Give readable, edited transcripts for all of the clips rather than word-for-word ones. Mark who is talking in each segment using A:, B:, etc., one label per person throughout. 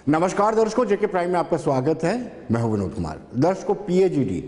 A: नमस्कार दर्शकों, जेके प्राइम में आपका स्वागत है। मैं हूं विनोद कुमार। दर्शकों, PAGD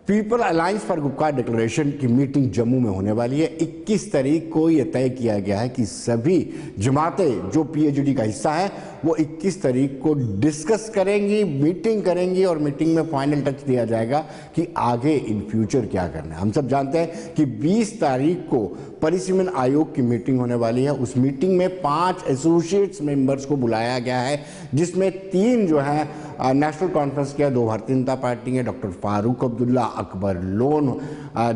A: people alliance for Gupkar declaration की मीटिंग जम्मू में होने वाली है। 21 तारीख को यह तय किया गया है कि सभी जमातें जो पीएजीडी का हिस्सा है वो 21 तारीख को डिस्कस करेंगी, मीटिंग करेंगी और मीटिंग में फाइनल टच दिया जाएगा कि आगे इन फ्यूचर क्या करना है। हम सब जानते हैं कि 20 तारीख को परिसीमन आयोग की मीटिंग होने वाली है। उस मीटिंग में 5 एसोसिएट्स मेंबर्स को बुलाया गया है, जिसमें 3 जो है नेशनल कॉन्फ्रेंस के 2 भारतीय जनता पार्टी के डॉक्टर फारूक अब्दुल्ला, अकबर लोन,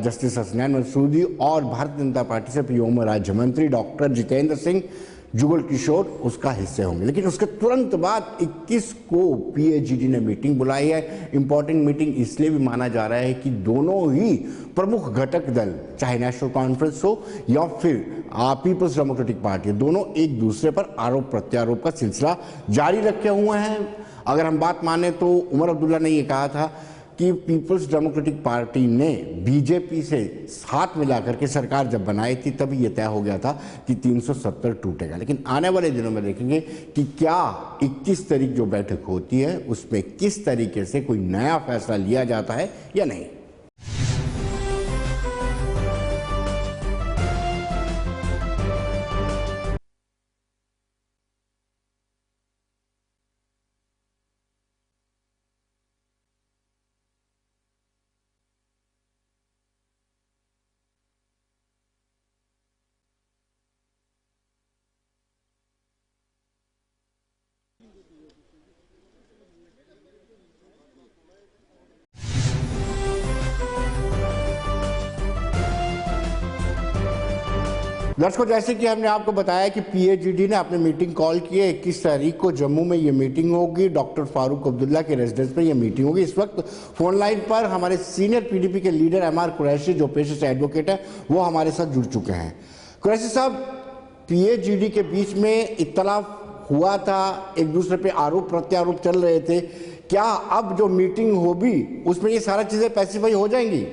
A: जस्टिस हसनैन मसूदी और भारतीय जनता पार्टी से व्योम राज्य मंत्री डॉक्टर जितेंद्र सिंह जुगल किशोर उसका हिस्से होंगे। लेकिन उसके तुरंत बाद 21 को पीएजीडी ने मीटिंग बुलाई है। इंपॉर्टेंट मीटिंग इसलिए भी माना जा रहा है कि दोनों ही प्रमुख घटक दल, चाहे नेशनल कॉन्फ्रेंस हो या फिर पीपल्स डेमोक्रेटिक पार्टी, दोनों एक दूसरे पर आरोप प्रत्यारोप का सिलसिला जारी रखे हुए हैं। अगर हम बात माने तो उमर अब्दुल्ला ने ये कहा था कि पीपल्स डेमोक्रेटिक पार्टी ने बीजेपी से हाथ मिलाकर के सरकार जब बनाई थी तभी यह तय हो गया था कि 370 टूटेगा। लेकिन आने वाले दिनों में देखेंगे कि क्या 21 तारीख जो बैठक होती है उसमें किस तरीके से कोई नया फैसला लिया जाता है या नहीं। दर्शकों, जैसे कि हमने आपको बताया कि पीएजीडी ने अपनी मीटिंग कॉल की है। 21 तारीख को जम्मू में ये मीटिंग होगी। डॉक्टर फारूक अब्दुल्ला के रेजिडेंस पे ये मीटिंग होगी। इस वक्त फोन लाइन पर हमारे सीनियर पीडीपी के लीडर एमआर कुरैशी, जो पेशे से एडवोकेट है, वो हमारे साथ जुड़ चुके हैं। कुरैशी साहब, पीएजीडी के बीच में इख्तलाफ हुआ था, एक दूसरे पे आरोप प्रत्यारोप चल रहे थे। क्या अब जो मीटिंग होगी उसमें ये सारा चीजें पैसिफाई हो जाएंगी?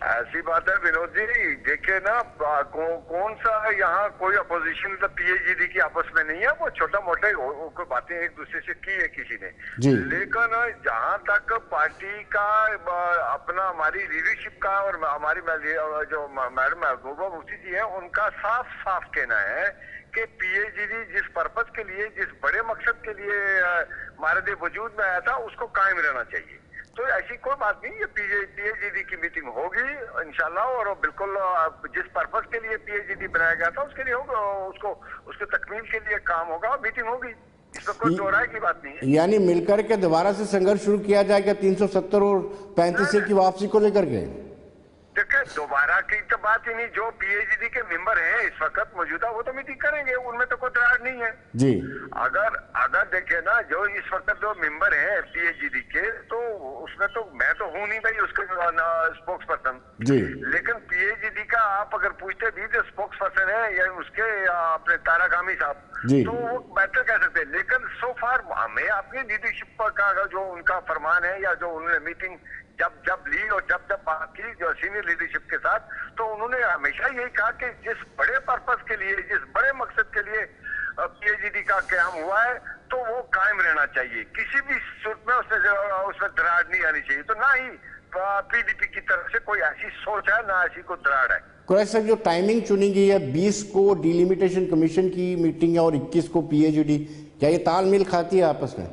B: ऐसी बात है विनोद जी, देखिए ना, कौन सा यहाँ कोई अपोजिशन पीएजीडी की आपस में नहीं है। वो छोटा मोटे कोई बातें एक दूसरे से की है किसी ने, लेकिन जहाँ तक पार्टी का अपना हमारी लीडरशिप का और हमारी जो मैडम महबूबा मुफ्ती जी है, उनका साफ साफ कहना है कि पीएजीडी जिस पर्पज के लिए, जिस बड़े मकसद के लिए हमारे वजूद में आया था, उसको कायम रहना चाहिए। तो ऐसी कोई बात नहीं है। पीएजीडी की मीटिंग होगी इंशाल्लाह, और बिल्कुल जिस पर्पस के लिए पीएजीडी बनाया गया था उसके लिए होगा, उसके तकमील के लिए काम होगा, मीटिंग होगी। इसमें कोई दो राय की बात नहीं है।
A: यानी मिलकर के दोबारा से संघर्ष शुरू किया जाएगा 370 और 35 की वापसी को लेकर के।
B: देखिए, दोबारा की तो बात ही नहीं। जो पीएजीडी के मेंबर हैं इस वक्त मौजूदा, वो तो मीटिंग करेंगे, उनमें तो कोई दरार नहीं है
A: जी।
B: अगर देखिए ना, जो इस वक्त जो मेंबर हैं पीएजीडी के, तो उसमें तो मैं तो हूँ नहीं भाई उसके स्पोक्स पर्सन
A: जी।
B: लेकिन पीएजीडी का आप अगर पूछते भी जो स्पोक्स पर्सन है या उसके अपने तारागामी साहब, तो वो बेहतर कह सकते हैं। लेकिन सो फार हमें अपनी लीडरशिप का जो उनका फरमान है या जो उन्होंने मीटिंग जब ली और जब बात की जो सीनियर लीडरशिप के साथ, तो उन्होंने हमेशा यही कहा कि जिस बड़े पर्पस के लिए, जिस बड़े मकसद के लिए पीएजीडी का क्याम हुआ है, तो वो कायम रहना चाहिए। किसी भी सूरत में उसमें दरार नहीं आनी चाहिए। तो ना ही पीडीपी की तरफ से कोई ऐसी सोच है, ना ऐसी कोई दरार है।
A: कुरैशी साहब, जो टाइमिंग चुनी गई है, 20 को डिलिमिटेशन कमीशन की मीटिंग है और 21 को पीएजीडी, क्या ये तालमेल खाती है आपस में?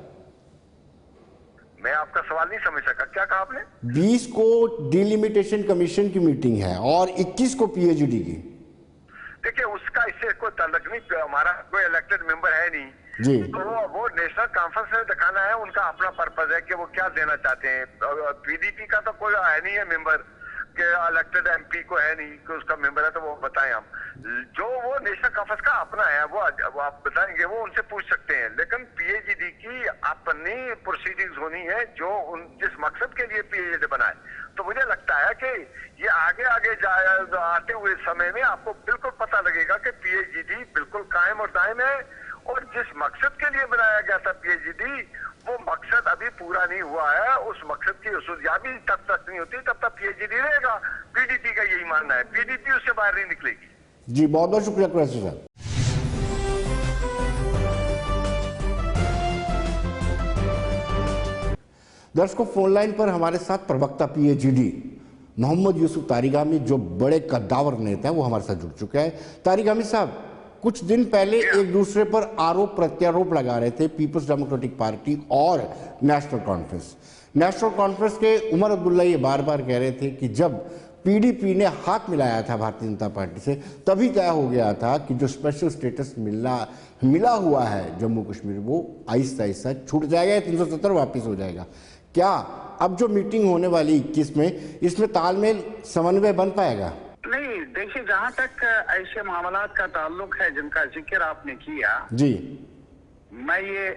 B: मैं आपका सवाल नहीं समझ सका, क्या कहा आपने?
A: 20 को डिलिमिटेशन कमीशन की मीटिंग है और 21 को पीएजीडी की।
B: देखिए, उसका इससे कोई ताल्लुक नहीं। हमारा कोई इलेक्टेड मेंबर है नहीं
A: जी।
B: तो वो नेशनल कॉन्फ्रेंस में दिखाना है, उनका अपना पर्पज है कि वो क्या देना चाहते हैं। पीडीपी का तो कोई है नहीं है मेंबर के, इलेक्टेड एमपी को है नहीं कि उसका मेंबर है, तो वो बताएं हम। जो वो नेशनल कॉन्फ्रेंस का अपना है वो आप बताएंगे, वो उनसे पूछ सकते हैं। लेकिन पीएजीडी की अपनी प्रोसीडिंग्स होनी है जो जिस मकसद के लिए पीएजीडी बनाए। तो मुझे लगता है कि ये आगे आते हुए समय में आपको बिल्कुल पता लगेगा कि पीएजीडी बिल्कुल कायम और दायम है, और जिस मकसद के लिए बनाया गया था पीएजीडी, वो मकसद अभी पूरा नहीं हुआ है। उस मकसद की उसूलियाबी तब तक नहीं होती तब तक पीएजीडी रहेगा। पीडीपी का यही मानना है, पीडीपी उससे बाहर नहीं निकलेगी।
A: जी, बहुत बहुत शुक्रिया कुरैशी साहब। दर्शकों, फोन लाइन पर हमारे साथ प्रवक्ता पीएजीडी मोहम्मद यूसुफ तारिगामी, जो बड़े कद्दावर नेता हैं, वो हमारे साथ जुड़ चुके हैं। तारिगामी साहब, कुछ दिन पहले एक दूसरे पर आरोप प्रत्यारोप लगा रहे थे पीपल्स डेमोक्रेटिक पार्टी और नेशनल कॉन्फ्रेंस के उमर अब्दुल्ला ये बार बार कह रहे थे कि जब पीडीपी ने हाथ मिलाया था भारतीय जनता पार्टी से, तभी तय हो गया था कि जो स्पेशल स्टेटस मिला हुआ है जम्मू कश्मीर, वो आहिस्ता आहिस्ता छूट जाएगा या 370 वापिस हो जाएगा। क्या अब जो मीटिंग होने वाली 21 में, इसमें तालमेल समन्वय बन पाएगा?
C: नहीं, देखिए, जहाँ तक ऐसे मामलात का ताल्लुक है जिनका जिक्र आपने किया
A: जी,
C: मैं ये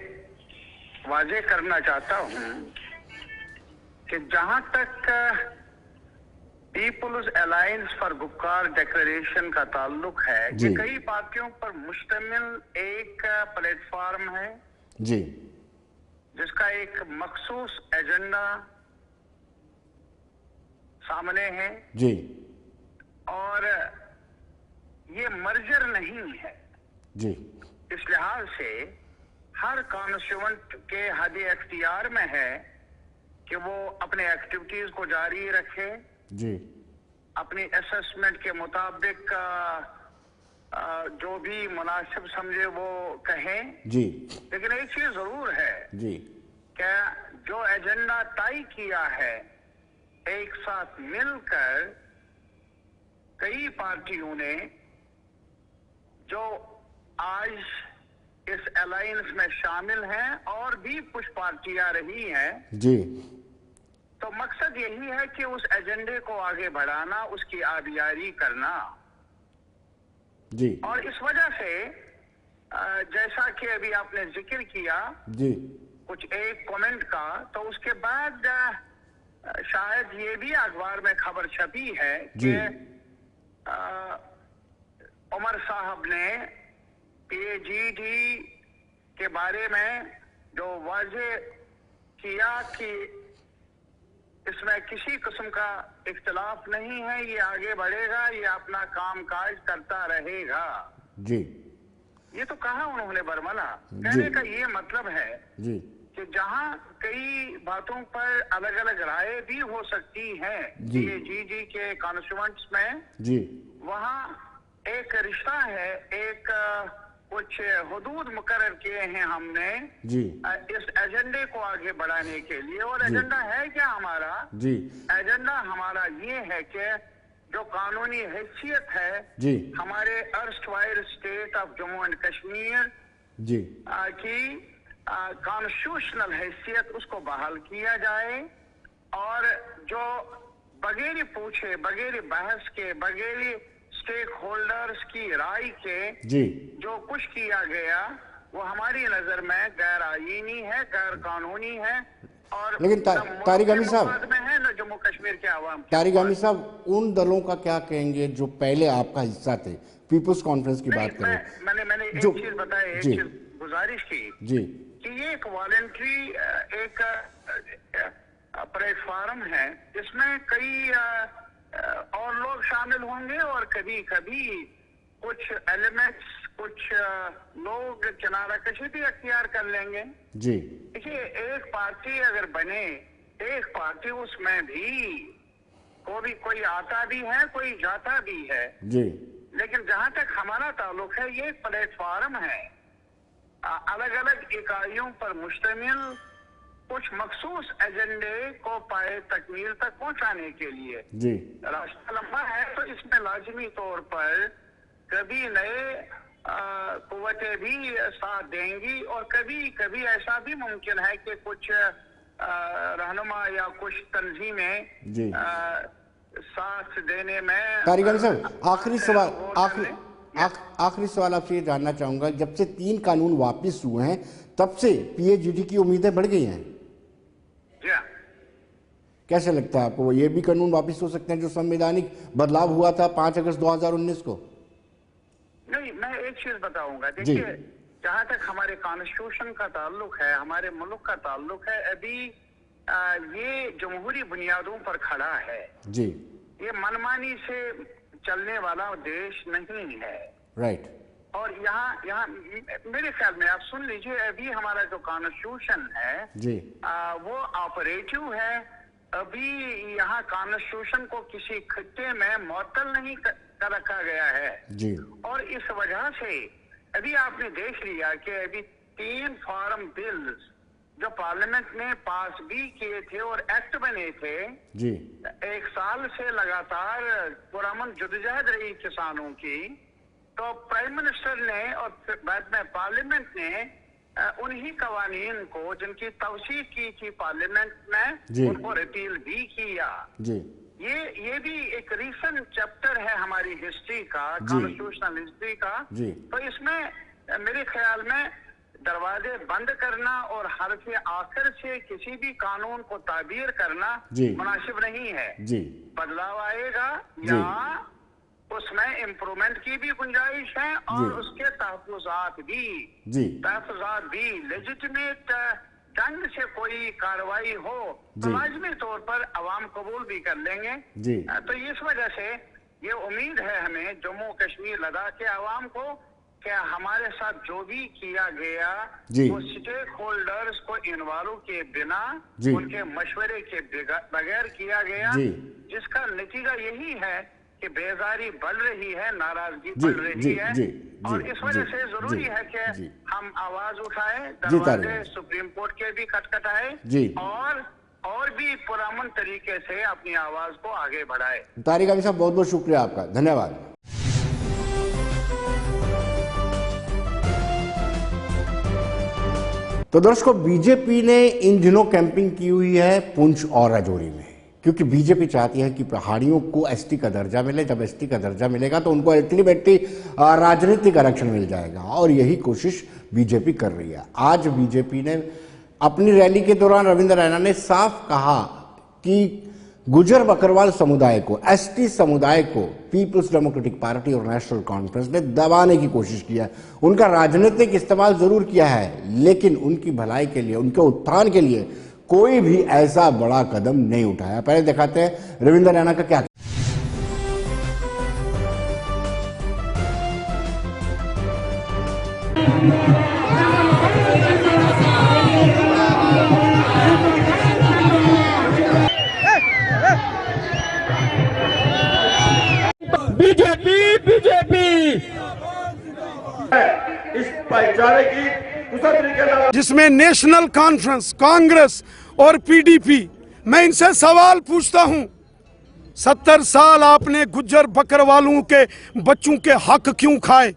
C: वाजे करना चाहता हूँ कि जहाँ तक people's alliance for Gupkar declaration का ताल्लुक है, ये कई पार्टियों पर मुश्तमिल एक प्लेटफॉर्म है
A: जी,
C: जिसका एक मखसूस एजेंडा सामने है
A: जी,
C: और ये मर्जर नहीं है
A: जी।
C: इस लिहाज से हर कॉन्स्टिट्यूएंट के हद इख्तियार में है कि वो अपने एक्टिविटीज को जारी रखे
A: जी,
C: अपनी असेसमेंट के मुताबिक जो भी मुनासिब समझे वो कहें
A: जी,
C: लेकिन एक चीज जरूर है
A: जी,
C: कि जो एजेंडा तय किया है एक साथ मिलकर कई पार्टियों ने, जो आज इस अलायंस में शामिल हैं और भी कुछ पार्टियां रही हैं,
A: जी,
C: तो मकसद यही है कि उस एजेंडे को आगे बढ़ाना, उसकी आबियारी करना।
A: जी,
C: और इस वजह से जैसा कि अभी आपने जिक्र किया
A: जी,
C: कुछ एक कमेंट का, तो उसके बाद शायद ये भी अखबार में खबर छपी है कि उमर साहब ने पीएजीडी के बारे में जो वाजे किया कि इसमें किसी किस्म का इख्तिलाफ नहीं है, ये आगे बढ़ेगा, ये अपना काम काज करता रहेगा।
A: जी,
C: ये तो कहा उन्होंने बरमला। कहने का ये मतलब है
A: जी,
C: कि जहां कई बातों पर अलग अलग राय भी हो सकती है पीएजीडी के कॉन्स्टिट्यूएंट्स में,
A: जी,
C: वहाँ एक रिश्ता है, एक कुछ हुदूद मुकर्रर किए हैं हमने
A: जी,
C: इस एजेंडे को आगे बढ़ाने के लिए। और एजेंडा है क्या हमारा?
A: जी,
C: एजेंडा हमारा ये है कि जो कानूनी हैसियत है
A: जी,
C: हमारे erstwhile state of Jammu and Kashmir
A: जी,
C: की कॉन्स्टिट्यूशनल हैसियत, उसको बहाल किया जाए और जो बगैर पूछे, बगैर बहस के, बगैर स्टेक होल्डर्स की राय के
A: जी,
C: जो कुछ किया गया वो हमारी नजर में गैर आईनी है, गैर कानूनी है। और
A: लेकिन तारिगामी साहब
C: में है न जम्मू कश्मीर के आवाम।
A: तारिगामी साहब, उन दलों का क्या कहेंगे जो पहले आपका हिस्सा थे? पीपुल्स कॉन्फ्रेंस की बात करें,
C: मैंने एक चीज बताई, एक चीज गुजारिश की
A: जी,
C: कि ये एक वॉलंटरी एक प्लेटफॉर्म है, इसमें कई और लोग शामिल होंगे और कभी कभी कुछ एलिमेंट्स, कुछ लोग किनारा कशी भी अख्तियार कर लेंगे।
A: जी,
C: देखिए, एक पार्टी अगर बने, एक पार्टी उसमें भी कोई आता भी है, कोई जाता भी है,
A: जी,
C: लेकिन जहां तक हमारा ताल्लुक है ये एक प्लेटफॉर्म है अलग अलग इकाइयों पर मुश्तमिल कुछ मखसूस एजेंडे को पाए तकमील तक पहुंचाने के लिए।
A: जी,
C: रास्ता लंबा है, तो इसमें लाजमी तौर पर कभी नए कुव्वतें भी साथ देंगी और कभी कभी ऐसा भी मुमकिन है कि कुछ रहनुमा या कुछ तंजीमें
A: जी,
C: साथ देने में।
A: तारिगामी साहब, आखिरी सवाल आपसे ये जानना चाहूंगा, जब से 3 कानून वापस हुए हैं तब से पीएजीडी की उम्मीदें बढ़ गई हैं। कैसे लगता है आपको, ये भी कानून वापस हो सकते हैं जो संवैधानिक बदलाव हुआ था 5 अगस्त 2019 को?
C: नहीं, मैं एक चीज बताऊंगा। देखिए, जहां तक हमारे कॉन्स्टिट्यूशन का ताल्लुक है, हमारे मुल्क का ताल्लुक है, अभी ये जमहूरी बुनियादों पर खड़ा है
A: जी,
C: ये मनमानी से चलने वाला देश नहीं है।
A: राइट।
C: और यहाँ मेरे ख्याल में आप सुन लीजिए, अभी हमारा जो कॉन्स्टिट्यूशन है
A: जी
C: वो ऑपरेटिव है। अभी यहाँ कॉन्स्टिट्यूशन को किसी खित्ते में मुअत्तल नहीं कर रखा गया है
A: जी।
C: और इस वजह से अभी आपने देख लिया कि अभी 3 फॉर्म बिल्स जो पार्लियामेंट ने पास भी किए थे और एक्ट बने थे
A: जी।
C: 1 साल से लगातार पुरअमन जद्दोजहद रही किसानों की, तो प्राइम मिनिस्टर ने और बाद में पार्लियामेंट ने उन्हीं कवानीन को जिनकी तवसीक की थी पार्लियामेंट
A: जी।
C: में, उनको रिपील भी किया
A: जी।
C: ये भी एक रीसेंट चैप्टर है हमारी हिस्ट्री का,
A: जी।
C: कॉन्स्टिट्यूशनल हिस्ट्री का।
A: जी।
C: तो इसमें मेरे ख्याल में दरवाजे बंद करना और हरफ आखिर से किसी भी कानून को ताबीर करना
A: जी।
C: मुनासिब नहीं है।
A: जी।
C: बदलाव आएगा
A: जी।
C: या उसमें इम्प्रूवमेंट की भी गुंजाइश है और
A: जी।
C: उसके तहफुजात भी लेजिटिमेट ढंग से कोई कार्रवाई हो तो
A: जी।
C: लाजमी तौर पर अवाम कबूल भी कर लेंगे
A: जी।
C: तो इस वजह से ये उम्मीद है हमें जम्मू कश्मीर लद्दाख के अवाम को कि हमारे साथ जो भी किया गया
A: जी।
C: वो स्टेक होल्डर्स को इन्वॉल्व के बिना
A: जी।
C: उनके मशवरे के बगैर किया गया,
A: जी।
C: जिसका नतीजा यही है कि बेजारी बढ़ रही है, नाराजगी
A: जी,
C: बढ़ रही
A: जी,
C: है
A: जी,
C: और
A: जी,
C: इस वजह
A: जी,
C: से जरूरी
A: जी,
C: है कि
A: जी।
C: हम आवाज उठाएं,
A: जी,
C: दरवाजे
A: तारिक।
C: सुप्रीम कोर्ट के भी खटखटाएं
A: जी।
C: और भी पुरअमन तरीके से अपनी आवाज को आगे बढ़ाएं।
A: तारिक अली साहब, बहुत बहुत शुक्रिया आपका, धन्यवाद। तो दर्शकों, बीजेपी ने इन दिनों कैंपिंग की हुई है पुंछ और राजौरी में, क्योंकि बीजेपी चाहती है कि पहाड़ियों को एसटी का दर्जा मिले। जब एसटी का दर्जा मिलेगा तो उनको अल्टीमेटली राजनीतिक आरक्षण मिल जाएगा और यही कोशिश बीजेपी कर रही है। आज बीजेपी ने अपनी रैली के दौरान रविंद्र रैना ने साफ कहा कि गुजर बकरवाल समुदाय को, एसटी समुदाय को पीपल्स डेमोक्रेटिक पार्टी और नेशनल कॉन्फ्रेंस ने दबाने की कोशिश किया है। उनका राजनीतिक इस्तेमाल जरूर किया है, लेकिन उनकी भलाई के लिए, उनके उत्थान के लिए कोई भी ऐसा बड़ा कदम नहीं उठाया। पहले दिखाते हैं रविंद्र रैना का क्या।
D: बीजेपी
E: इस भाईचारे की दूसरा तरीके
D: जिसमें नेशनल कॉन्फ्रेंस, कांग्रेस और पीडीपी, मैं इनसे सवाल पूछता हूं, 70 साल आपने गुज्जर बकरवालों के बच्चों के हक क्यों खाए?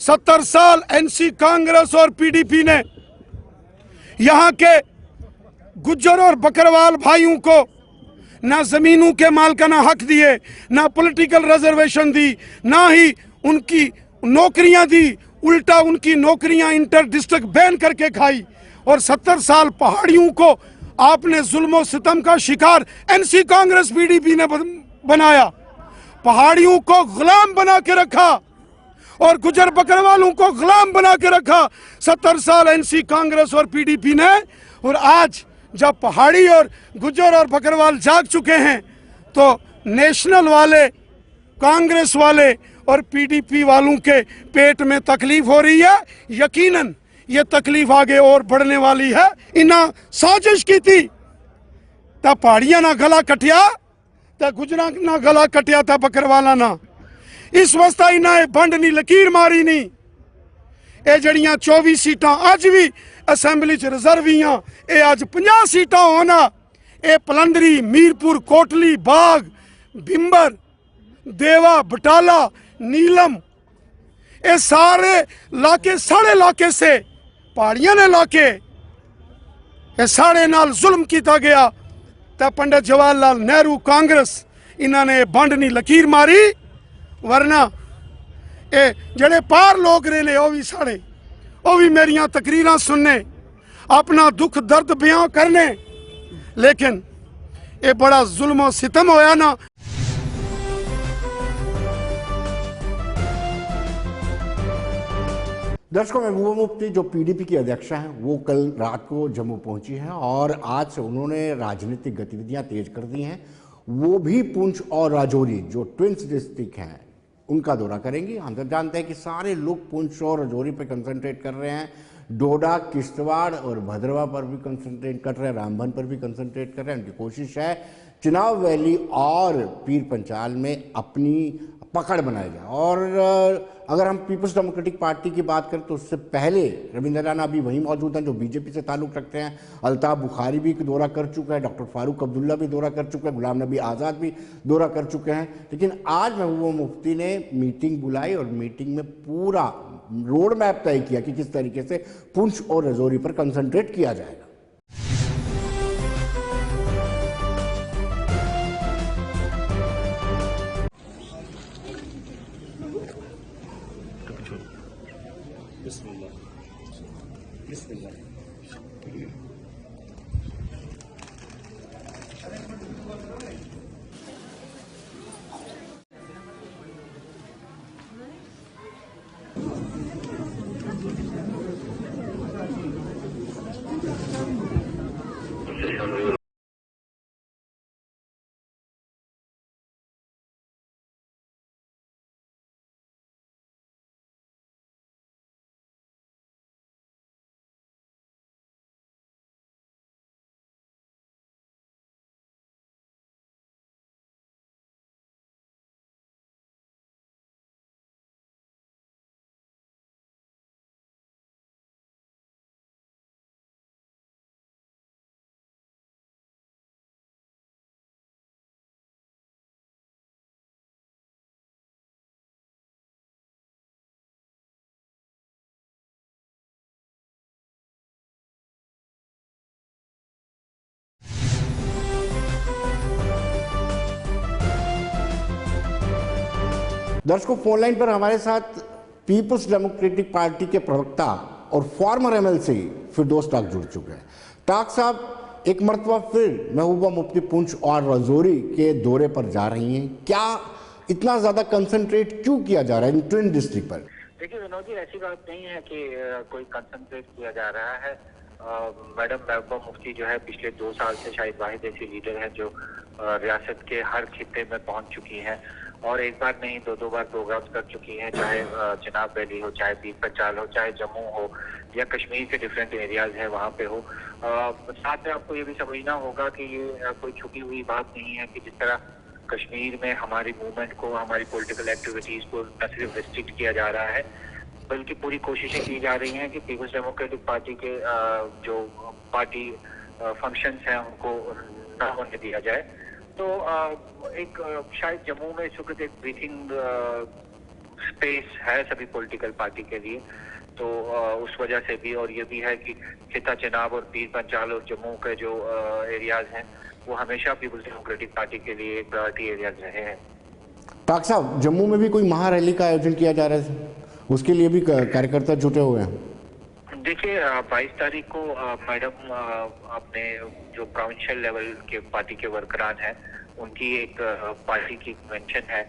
D: 70 साल एनसी कांग्रेस और पीडीपी ने यहां के गुज्जर और बकरवाल भाइयों को ना जमीनों के मालकाना हक दिए, ना पॉलिटिकल रिजर्वेशन दी, ना ही उनकी नौकरियां दी, उल्टा उनकी नौकरियां इंटर डिस्ट्रिक्ट बैन करके खाई। और 70 साल पहाड़ियों को आपने जुल्म सितम का शिकार एनसी कांग्रेस पीडीपी ने बनाया, पहाड़ियों को गुलाम बना के रखा और गुजर बकरवालों को गुलाम बना के रखा 70 साल एनसी कांग्रेस और पीडीपी ने। और आज जब पहाड़ी और गुजर और बकरवाल जाग चुके हैं तो नेशनल वाले, कांग्रेस वाले और पीडीपी वालों के पेट में तकलीफ हो रही है। यकीनन ये तकलीफ आगे और बढ़ने वाली है। इन्हें साजिश की थी ता पहाड़ियां ना गला कटिया, ता गुजरा ना गला कटिया, ता बकरवाला ना। इस वास्ते इन्हें बंड नी लकीर मारी नहीं। ये जड़ियां 24 सीटां अज भी असैम्बली च रिजर्वियां, ये अज 50 सीटां होना, ये पलंदरी, मीरपुर, कोटली, बाग, बिंबर, देवा, बटाला, नीलम, ये सारे लाके, साढ़े इलाके से पहाड़ियां ने लाके ये साढ़े नाल जुल्म किया गया। तो पंडित जवाहरलाल नेहरू कांग्रेस इन्होंने बंड नी लकीर मारी, वरना ये जड़े पार लोग रहे वो भी साढ़े, वो भी मेरिया तकरीरां सुनने, अपना दुख दर्द बयां करने, लेकिन ये बड़ा जुल्म और सितम होया ना।
A: दर्शकों, महबूबा मुफ्ती जो पीडीपी की अध्यक्षा हैं, वो कल रात को जम्मू पहुंची हैं और आज से उन्होंने राजनीतिक गतिविधियां तेज कर दी हैं। वो भी पुंछ और राजौरी जो ट्विंस डिस्ट्रिक्ट हैं उनका दौरा करेंगी। हम सब जानते हैं कि सारे लोग पुंछ और राजौरी पर कंसंट्रेट कर रहे हैं, डोडा, किश्तवाड़ और भद्रवा पर भी कंसंट्रेट कर रहे हैं, रामबन पर भी कंसंट्रेट कर रहे हैं। उनकी कोशिश है चिनाब वैली और पीर पंचाल में अपनी पकड़ बनाई जाए। और अगर हम पीपल्स डेमोक्रेटिक पार्टी की बात करें तो उससे पहले रविंद्र राणा अभी वहीं मौजूद हैं जो बीजेपी से ताल्लुक़ रखते हैं। अल्ताफ़ बुखारी भी दौरा कर चुका है, डॉक्टर फारूक अब्दुल्ला भी दौरा कर चुका है, गुलाम नबी आज़ाद भी दौरा कर चुके हैं। लेकिन आज महबूबा मुफ्ती ने मीटिंग बुलाई और मीटिंग में पूरा रोड मैप तय किया कि किस तरीके से पुंछ और राजौरी पर कंसंट्रेट किया जाएगा। दर्शकों, फोन लाइन पर हमारे साथ पीपल्स डेमोक्रेटिक पार्टी के प्रवक्ता और फॉर्मर एमएलसी फिरदौस टाक जुड़ चुके हैं। टाक साहब, एक मरतबा फिर महबूबा मुफ्ती पुंछ और राजौरी के दौरे पर जा रही हैं, क्या इतना ज्यादा कंसंट्रेट क्यों किया जा रहा है इन ट्विन डिस्ट्रिक्ट पर?
F: देखिए विनोद जी, ऐसी बात नहीं है कि कोई कंसंट्रेट किया जा रहा है। मैडम महबूबा मुफ्ती जो है पिछले 2 साल से शायद वाहिद ऐसी लीडर है जो रियासत के हर खित्ते में पहुंच चुकी हैं और एक बार नहीं 2 बार प्रोग्राम कर चुकी हैं, चाहे चिनाब वैली हो, चाहे पीर पंचाल हो, चाहे जम्मू हो या कश्मीर के डिफरेंट एरियाज है वहाँ पे हो। साथ में आपको ये भी समझना होगा कि ये कोई छुपी हुई बात नहीं है कि जिस तरह कश्मीर में हमारी मूवमेंट को, हमारी पॉलिटिकल एक्टिविटीज को न सिर्फ रिस्ट्रिक्ट किया जा रहा है बल्कि पूरी कोशिशें की जा रही हैं कि पीपल्स डेमोक्रेटिक पार्टी के जो पार्टी फंक्शंस हैं उनको न होने दिया जाए। तो एक शायद जम्मू में इस वक्त एक ब्रीथिंग स्पेस है सभी पॉलिटिकल पार्टी के लिए, तो उस वजह से भी, और ये भी है कि खिता चिनाब और पीर पंचाल और जम्मू के जो एरियाज हैं वो हमेशा पीपल्स डेमोक्रेटिक पार्टी के लिए एक प्रायोरिटी एरियाज रहे हैं।
A: टाक साहब, जम्मू में भी कोई महारैली का आयोजन किया जा रहा है, उसके लिए भी कार्यकर्ता जुटे हुए हैं?
F: देखिए 22 तारीख को मैडम अपने जो प्रोविंशियल लेवल के पार्टी के वर्करान हैं उनकी एक पार्टी की कन्वेंशन है,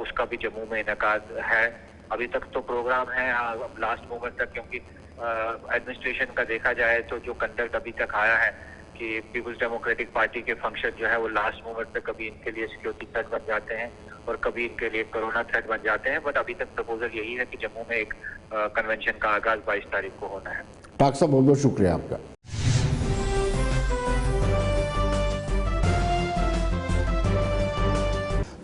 F: उसका भी जम्मू में इनेकाद है। अभी तक तो प्रोग्राम है लास्ट मोमेंट तक, क्योंकि एडमिनिस्ट्रेशन का देखा जाए तो जो कंडक्ट अभी तक आया है कि पीपल्स डेमोक्रेटिक पार्टी के फंक्शन जो है वो लास्ट मोमेंट पे कभी इनके लिए सिक्योरिटी थ्रेट बन जाते हैं और कभी इनके लिए कोरोना थ्रेट बन जाते हैं। बट अभी तक प्रपोजल यही है कि जम्मू में एक कन्वेंशन का आगाज 22 तारीख को होना है।
A: टाक साहब, बहुत बहुत शुक्रिया आपका।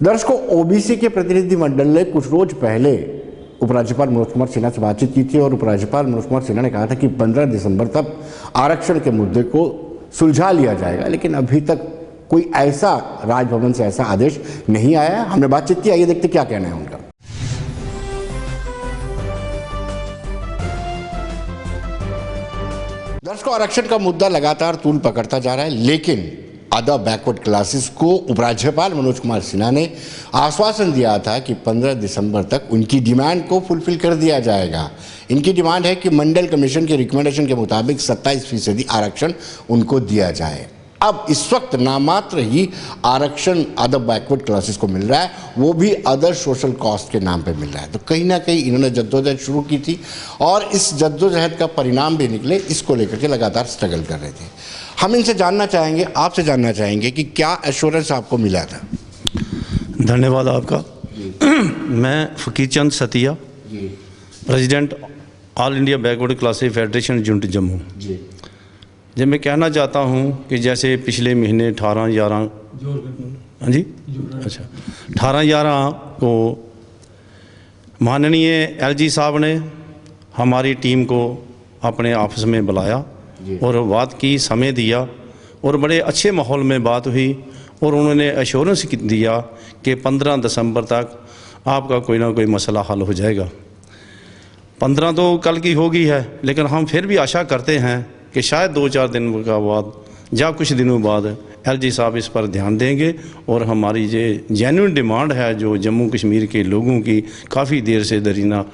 A: दर्शकों, ओबीसी के प्रतिनिधि मंडल ने कुछ रोज पहले उपराज्यपाल मनोज कुमार सिन्हा से बातचीत की थी और उपराज्यपाल मनोज कुमार सिन्हा ने कहा था कि 15 दिसंबर तक आरक्षण के मुद्दे को सुलझा लिया जाएगा, लेकिन अभी तक कोई ऐसा राजभवन से ऐसा आदेश नहीं आया। हमने बातचीत की, आइए देखते क्या कहना है उनका। दर्शकों, आरक्षण का मुद्दा लगातार तूल पकड़ता जा रहा है, लेकिन अदर बैकवर्ड क्लासेस को उपराज्यपाल मनोज कुमार सिन्हा ने आश्वासन दिया था कि 15 दिसंबर तक उनकी डिमांड को फुलफिल कर दिया जाएगा। इनकी डिमांड है कि मंडल कमीशन के रिकमेंडेशन के मुताबिक 27% आरक्षण उनको दिया जाए। अब इस वक्त नामात्र ही आरक्षण अदर बैकवर्ड क्लासेस को मिल रहा है, वो भी अदर सोशल कॉस्ट के नाम पे मिल रहा है। तो कहीं ना कहीं इन्होंने जद्दोजहद शुरू की थी और इस जद्दोजहद का परिणाम भी निकले, इसको लेकर के लगातार स्ट्रगल कर रहे थे। हम इनसे जानना चाहेंगे, आपसे जानना चाहेंगे कि क्या एश्योरेंस आपको मिला था?
G: धन्यवाद आपका। मैं Fakir Chand Satiya, president all India backward classes federation unit Jammu जी। मैं कहना चाहता हूँ कि जैसे पिछले महीने 18/11 हाँ जी अच्छा 18/11 को माननीय LG साहब ने हमारी टीम को अपने ऑफिस में बुलाया और बात की, समय दिया और बड़े अच्छे माहौल में बात हुई और उन्होंने एश्योरेंस दिया कि 15 दिसंबर तक आपका कोई ना कोई मसला हल हो जाएगा। 15 तो कल की होगी है, लेकिन हम फिर भी आशा करते हैं कि शायद 2-4 दिन का बाद या कुछ दिनों बाद LG साहब इस पर ध्यान देंगे और हमारी ये जेन्युइन डिमांड है जो जम्मू कश्मीर के लोगों की काफ़ी देर से दरीना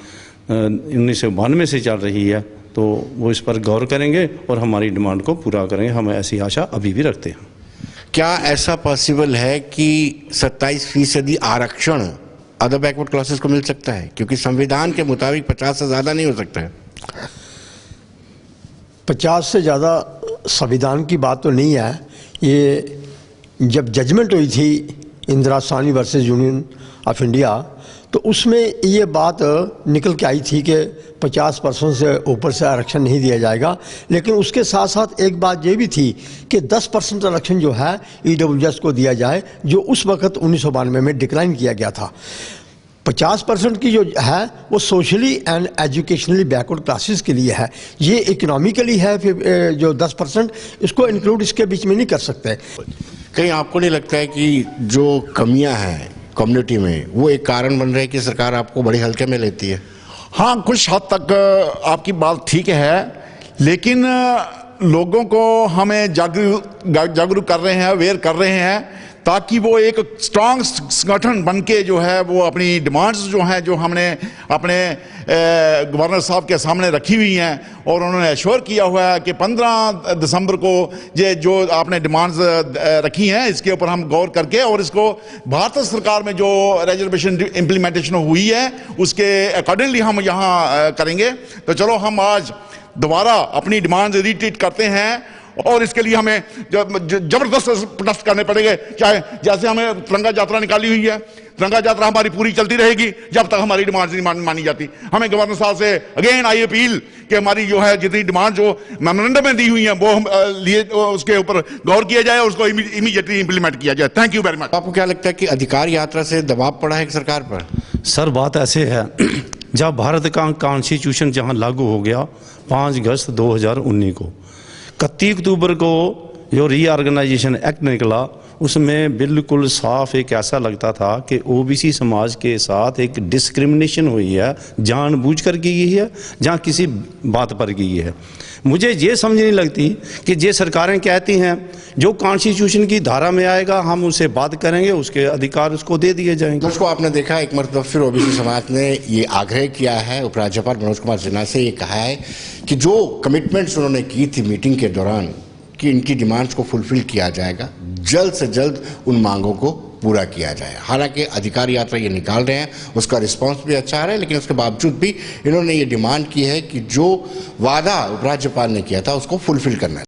G: 1992 से चल रही है, तो वो इस पर गौर करेंगे और हमारी डिमांड को पूरा करेंगे। हम ऐसी आशा अभी भी रखते हैं।
A: क्या ऐसा पॉसिबल है कि 27% आरक्षण अदर बैकवर्ड क्लासेस को मिल सकता है? क्योंकि संविधान के मुताबिक 50 से ज़्यादा नहीं हो सकता है।
H: 50 से ज़्यादा संविधान की बात तो नहीं है। ये जब जजमेंट हुई थी Indira Sahni versus union of India, तो उसमें ये बात निकल के आई थी कि 50% से ऊपर से आरक्षण नहीं दिया जाएगा। लेकिन उसके साथ साथ एक बात ये भी थी कि 10% आरक्षण जो है EWS को दिया जाए, जो उस वक्त 1992 में डिक्लाइन किया गया था। 50% की जो है वो socially and educationally backward classes के लिए है, ये इकोनॉमिकली है। फिर जो 10% इसको इंक्लूड इसके बीच में नहीं कर सकते।
A: कहीं आपको नहीं लगता है कि जो कमियां हैं कम्युनिटी में वो एक कारण बन रहे हैं कि सरकार आपको बड़े हल्के में लेती है?
E: हाँ, कुछ हद तक आपकी बात ठीक है, लेकिन लोगों को हमें जागरूक कर रहे हैं, अवेयर कर रहे हैं, ताकि वो एक स्ट्रांग संगठन बन के जो है वो अपनी डिमांड्स जो हैं, जो हमने अपने गवर्नर साहब के सामने रखी हुई हैं और उन्होंने एश्योर किया हुआ है कि 15 दिसंबर को ये जो आपने डिमांड्स रखी हैं इसके ऊपर हम गौर करके और इसको भारत सरकार में जो रिजर्वेशन इम्प्लीमेंटेशन हुई है उसके अकॉर्डिंगली हम यहाँ करेंगे। तो चलो हम आज दोबारा अपनी डिमांड्स रिट्रीट करते हैं और इसके लिए हमें जबरदस्त प्रोटेस्ट करने पड़ेंगे। चाहे जैसे हमें तिरंगा यात्रा निकाली हुई है, तिरंगा यात्रा हमारी पूरी चलती रहेगी जब तक हमारी डिमांड नहीं मानी जाती। हमें गवर्नर साहब से अगेन आई अपील कि हमारी जो है जितनी डिमांड जो मेमोरेंडम में दी हुई है वो हम लिए उसके ऊपर गौर किया जाए और उसको इमीडिएटली इंप्लीमेंट किया जाए। Thank you very much.
A: आपको क्या लगता है कि अधिकार यात्रा से दबाव पड़ा है सरकार पर?
G: सर, बात ऐसे है, जब भारत का कॉन्स्टिट्यूशन जहां लागू हो गया 5 अगस्त 2019 को, 31 अक्टूबर को जो रीऑर्गेनाइजेशन एक्ट निकला उसमें बिल्कुल साफ एक ऐसा लगता था कि OBC समाज के साथ एक डिस्क्रिमिनेशन हुई है, जानबूझकर की गई है, जहाँ किसी बात पर की है। मुझे ये समझ नहीं लगती कि ये सरकारें कहती हैं जो कॉन्स्टिट्यूशन की धारा में आएगा हम उससे बात करेंगे, उसके अधिकार उसको दे दिए जाएंगे।
A: दोस्तों, आपने देखा एक मरतबा फिर OBC समाज ने ये आग्रह किया है, उपराज्यपाल मनोज कुमार सिन्हा से ये कहा है कि जो कमिटमेंट्स उन्होंने की थी मीटिंग के दौरान कि इनकी डिमांड्स को फुलफिल किया जाएगा, जल्द से जल्द उन मांगों को पूरा किया जाए। हालांकि अधिकार यात्रा ये निकाल रहे हैं, उसका रिस्पांस भी अच्छा आ रहा है, लेकिन उसके बावजूद भी इन्होंने ये डिमांड की है कि जो वादा उपराज्यपाल ने किया था उसको फुलफिल करना है।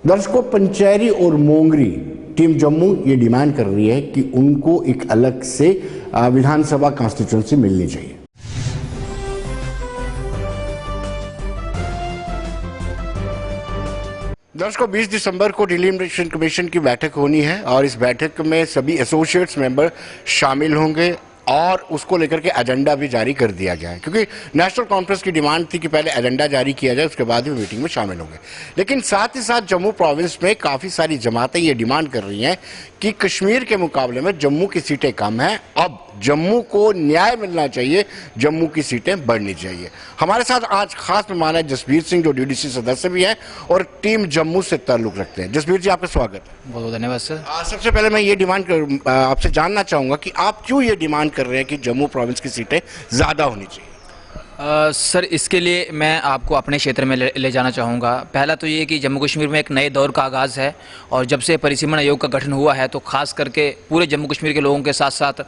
A: दर्शकों, पंचैरी और मोंगरी टीम जम्मू ये डिमांड कर रही है कि उनको एक अलग से विधानसभा कॉन्स्टिट्यूंसी मिलनी चाहिए। दर्शकों, 20 दिसंबर को डिलिमिटेशन कमीशन की बैठक होनी है और इस बैठक में सभी एसोसिएट्स मेंबर शामिल होंगे और उसको लेकर के एजेंडा भी जारी कर दिया गया है, क्योंकि नेशनल कॉन्फ्रेंस की डिमांड थी कि पहले एजेंडा जारी किया जाए, उसके बाद ही मीटिंग में शामिल होंगे। लेकिन साथ ही साथ जम्मू प्रोविंस में काफ़ी सारी जमातें ये डिमांड कर रही हैं कि कश्मीर के मुकाबले में जम्मू की सीटें कम हैं, अब जम्मू को न्याय मिलना चाहिए, जम्मू की सीटें बढ़नी चाहिए। हमारे साथ आज खास मेहमान है जसबीर सिंह, जो DDC सदस्य भी हैं और टीम जम्मू से ताल्लुक़ रखते हैं। जसबीर जी, आपका स्वागत है।
I: बहुत बहुत धन्यवाद सर।
A: सबसे पहले मैं ये डिमांड आपसे जानना चाहूँगा कि आप क्यों ये डिमांड कर रहे हैं कि जम्मू प्रोविंस की सीटें ज़्यादा होनी चाहिए?
I: सर, इसके लिए मैं आपको अपने क्षेत्र में ले जाना चाहूँगा। पहला तो ये कि जम्मू कश्मीर में एक नए दौर का आगाज़ है और जब से परिसीमन आयोग का गठन हुआ है तो ख़ास करके पूरे जम्मू कश्मीर के लोगों के साथ साथ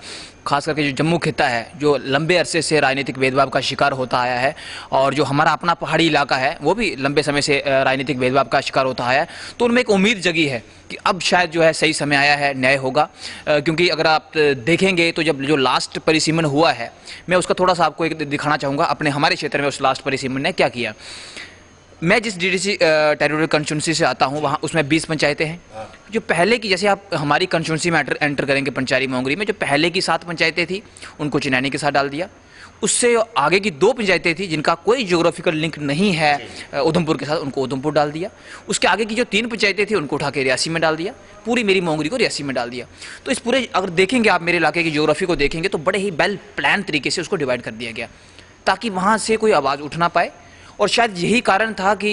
I: खास करके जो जम्मू खिता है जो लंबे अरसे से राजनीतिक भेदभाव का शिकार होता आया है और जो हमारा अपना पहाड़ी इलाका है वो भी लंबे समय से राजनीतिक भेदभाव का शिकार होता आया है, तो उनमें एक उम्मीद जगी है कि अब शायद जो है सही समय आया है, न्याय होगा। क्योंकि अगर आप देखेंगे तो जब जो लास्ट परिसीमन हुआ है, मैं उसका थोड़ा सा आपको एक दिखाना चाहूँगा अपने हमारे क्षेत्र में उस लास्ट परिसीमन ने क्या किया। मैं जिस डीडीसी टेरिटोरियल कंस्टिट्यूंसी से आता हूँ, वहाँ उसमें 20 पंचायतें हैं। जो पहले की, जैसे आप हमारी कंस्टिट्यूंसी में एंटर करेंगे पंचारी मोंगरी में, जो पहले की 7 पंचायतें थी उनको चिनैनी के साथ डाल दिया। उससे आगे की 2 पंचायतें थी जिनका कोई ज्योग्राफिकल लिंक नहीं है उधमपुर के साथ, उनको उधमपुर डाल दिया। उसके आगे की जो 3 पंचायतें थी उनको उठा के रियासी में डाल दिया, पूरी मेरी मोंगरी को रियासी में डाल दिया। तो इस पूरे अगर देखेंगे आप मेरे इलाके की ज्योग्राफी को देखेंगे तो बड़े ही वेल प्लान तरीके से उसको डिवाइड कर दिया गया ताकि वहाँ से कोई आवाज़ उठ ना पाए। और शायद यही कारण था कि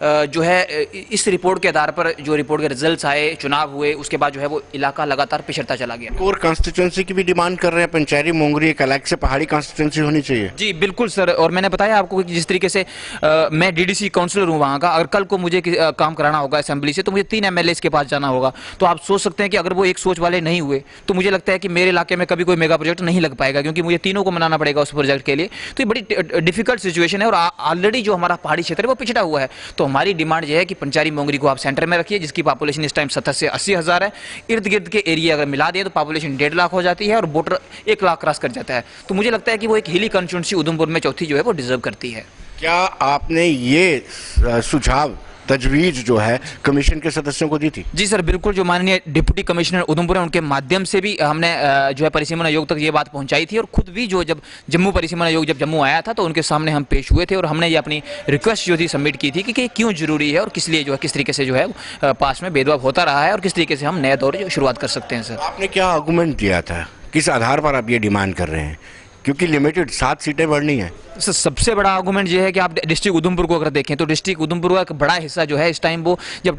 I: जो है इस रिपोर्ट के आधार पर, जो रिपोर्ट के रिजल्ट्स आए, चुनाव हुए, उसके बाद जो है वो इलाका लगातार पिछड़ता चला गया।
A: कोर कॉन्स्टिट्यूंसी की भी डिमांड कर रहे हैं, पंचारी मोंगरी एक अलग से पहाड़ी कॉन्स्टिट्यूंसी होनी चाहिए।
I: जी बिल्कुल सर, और मैंने बताया आपको कि जिस तरीके से मैं डीडीसी काउंसलर हूँ वहाँ का, अगर कल को मुझे काम कराना होगा असेंबली से तो मुझे 3 MLAs के पास जाना होगा। तो आप सोच सकते हैं कि अगर वो एक सोच वाले नहीं हुए तो मुझे लगता है कि मेरे इलाके में कभी कोई मेगा प्रोजेक्ट नहीं लग पाएगा, क्योंकि मुझे तीनों को मनाना पड़ेगा उस प्रोजेक्ट के लिए। तो ये बड़ी डिफिकल्ट सिचुएशन है और ऑलरेडी जो हमारा पहाड़ी क्षेत्र है वो पिछड़ा हुआ है। तो हमारी डिमांड यह है कि पंचारी मोंगरी को आप सेंटर में रखिए, जिसकी पॉपुलेशन इस टाइम 70 से 80 हज़ार है। इर्द गिर्द के एरिया अगर मिला दिए तो पॉपुलेशन 1.5 लाख हो जाती है और वोटर 1 लाख क्रॉस कर जाता है। तो मुझे लगता है कि वो एक हिली कंस्टिट्यूंसी उधमपुर में चौथी जो है वो डिजर्व करती है।
A: क्या आपने ये सुझाव, तजवीज जो है कमीशन के सदस्यों को दी थी?
I: जी सर बिल्कुल, जो माननीय डिप्टी कमिश्नर उधमपुर है उनके माध्यम से भी हमने जो है परिसीमन आयोग तक ये बात पहुंचाई थी। और खुद भी जो जब जम्मू परिसीमन आयोग जब जम्मू आया था तो उनके सामने हम पेश हुए थे और हमने ये अपनी रिक्वेस्ट जो थी सबमिट की थी कि क्यों जरूरी है और किस लिए जो है, किस तरीके से जो है पास में भेदभाव होता रहा है और किस तरीके से हम नया दौर शुरुआत कर सकते हैं। सर
A: आपने क्या आर्गूमेंट दिया था, किस आधार पर आप ये डिमांड कर रहे हैं? क्योंकि लिमिटेड 7 सीटें बढ़नी है।
I: सबसे बड़ा आर्गूमेंट ये है कि आप डिस्ट्रिक्ट उधमपुर को अगर देखें तो डिस्ट्रिक्ट उधमपुर का एक बड़ा हिस्सा जो है इस टाइम वो जब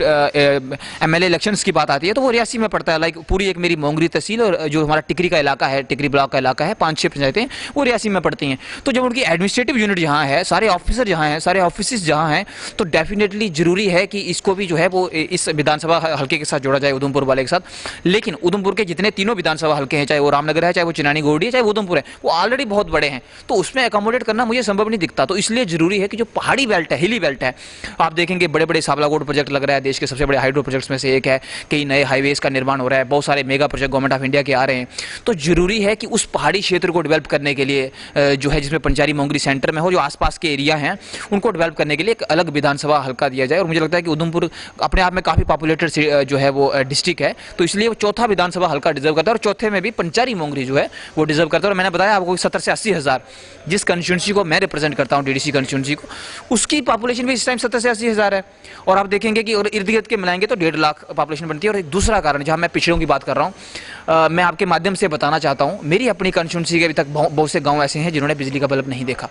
I: MLA इलेक्शंस की बात आती है तो वो रियासी में पड़ता है। लाइक पूरी एक मेरी मोंगरी तहसील और जो हमारा टिकरी का इलाका है, टिकरी ब्लॉक का इलाका है, 5-6 पंचायतें वो रियासी में पड़ती हैं। तो जब उनकी एडमिनिस्ट्रेटिव यूनिट जहाँ है, सारे ऑफिसर जहाँ हैं, सारे ऑफिस जहाँ हैं, तो डेफिनेटली जरूरी है कि इसको भी जो है वो इस विधानसभा हल्के के साथ जोड़ा जाए, उधमपुर वाले के साथ। लेकिन उधमपुर के जितने तीनों विधानसभा हल्के हैं, चाहे वो रामनगर है, चाहे वो चिनानी गोरडी है, चाहे वो उधमपुर है, वो ऑलरेडी बहुत बड़े हैं। तो उसमें अकोमोडेट करना मुझे संभव नहीं दिखता। तो इसलिए जरूरी है कि जो पहाड़ी बेल्ट है, हिली बेल्ट है, आप देखेंगे बड़े बड़े साबलाकोट प्रोजेक्ट लग रहा है, देश के सबसे बड़े हाइड्रो प्रोजेक्ट्स में से एक है। कई नए हाईवेज का निर्माण हो रहा है, बहुत सारे mega project government of India के आ रहे हैं। तो जरूरी है कि उस पहाड़ी क्षेत्र को डेवलप करने के लिए जो है, जिसमें पंचारी मोंगरी सेंटर में हो, जो आसपास के एरिया हैं उनको डेवलप करने के लिए एक अलग विधानसभा हल्का दिया जाए। और मुझे लगता है कि उधमपुर अपने आप में काफ़ी पॉपुलेटेड जो है वो डिस्ट्रिक्ट है, तो इसलिए वो चौथा विधानसभा हल्का डिजर्व करता है और चौथे में भी पंचारी मोंगरी जो है वो डिजर्व करता है। और मैंने बताया आपको 70 से 80 हज़ार जिस कंस्टिट्यूंसी को मैं रिप्रेजेंट करता हूं, डीडीसी कंस्टिट्यूंसी को, उसकी पॉपुलेशन भी इस टाइम 70 से 80 हज़ार है। और आप देखेंगे कि और इर्द गिर्द के मिलाएंगे तो 1.5 लाख पॉपुलेशन बनती है। और एक दूसरा कारण, जहां मैं पिछड़ों की बात कर रहा हूं, मैं आपके माध्यम से बताना चाहता हूं, मेरी अपनी कंस्टिट्यूंसी के अभी तक बहुत से गाँव ऐसे हैं जिन्होंने बिजली का बल्ब नहीं देखा।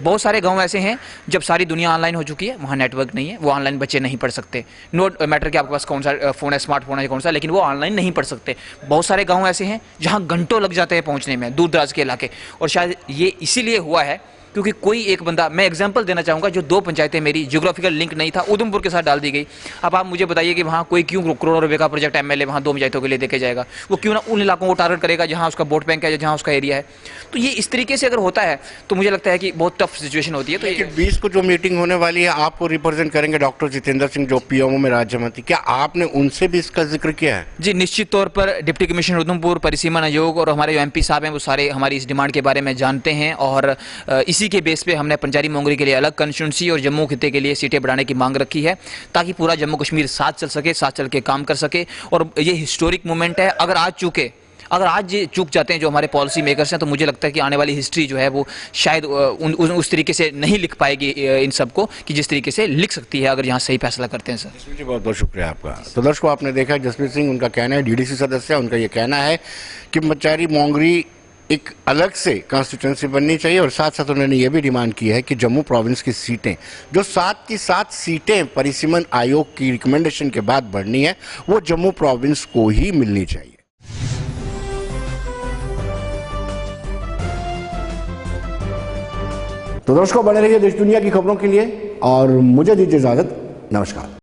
I: बहुत सारे गांव ऐसे हैं जब सारी दुनिया ऑनलाइन हो चुकी है, वहाँ नेटवर्क नहीं है, वो ऑनलाइन बच्चे नहीं पढ़ सकते। नो मैटर कि आपके पास कौन सा फ़ोन है, स्मार्टफोन है कौन सा, लेकिन वो ऑनलाइन नहीं पढ़ सकते। बहुत सारे गांव ऐसे हैं जहाँ घंटों लग जाते हैं पहुँचने में, दूर दराज के इलाके। और शायद ये इसीलिए हुआ है क्योंकि कोई एक बंदा, मैं एग्जांपल देना चाहूँगा, जो 2 पंचायतें मेरी ज्योग्राफिकल लिंक नहीं था, उधमपुर के साथ डाल दी गई। अब आप मुझे बताइए कि वहाँ कोई क्यों करोड़ों रुपए का प्रोजेक्ट MLA वहाँ 2 पंचायतों के लिए देके जाएगा? वो क्यों ना उन इलाकों को टारगेट करेगा जहाँ उसका वोट बैंक है, जहाँ उसका एरिया है। तो ये इस तरीके से अगर होता है तो मुझे लगता है कि बहुत टफ सिचुएशन होती है। तो ये
A: 20 को जो मीटिंग होने वाली है, आपको रिप्रेजेंट करेंगे डॉक्टर जितेंद्र सिंह, जो PMO में राज्य मंत्री, क्या आपने उनसे भी इसका जिक्र किया है? जी
I: निश्चित तौर पर डिप्टी कमिश्नर उधमपुर, परिसीमन आयोग और हमारे जो MP साहब हैं वो सारे हमारी इस डिमांड के बारे में जानते हैं। और इसी के बेस पे हमने पंचारी मोंगरी के लिए अलग कंस्टिट्यूंसी और जम्मू खिते के लिए सीटें बढ़ाने की मांग रखी है, ताकि पूरा जम्मू कश्मीर साथ चल सके, साथ चल के काम कर सके। और ये हिस्टोरिक मोमेंट है। अगर आज चूक जाते हैं जो हमारे पॉलिसी मेकर्स हैं, तो मुझे लगता है कि आने वाली हिस्ट्री जो है वो शायद उस तरीके से नहीं लिख पाएगी इन सबको कि जिस तरीके से लिख सकती है अगर यहाँ सही फैसला करते हैं। सर
A: जसप्रीत जी, बहुत बहुत शुक्रिया आपका। तो दर्शकों, आपने देखा जसप्रीत सिंह, उनका कहना है, DDC सदस्य, उनका ये कहना है कि पंचारी मोंगरी एक अलग से कॉन्स्टिट्यूंसी बननी चाहिए। और साथ साथ उन्होंने ये भी डिमांड की है कि जम्मू प्रोविंस की सीटें, जो 7 की 7 सीटें परिसीमन आयोग की रिकमेंडेशन के बाद बढ़नी है, वो जम्मू प्रोविंस को ही मिलनी चाहिए। तो दोस्तों, बने रहिए देश दुनिया की खबरों के लिए और मुझे दीजिए इजाजत। नमस्कार।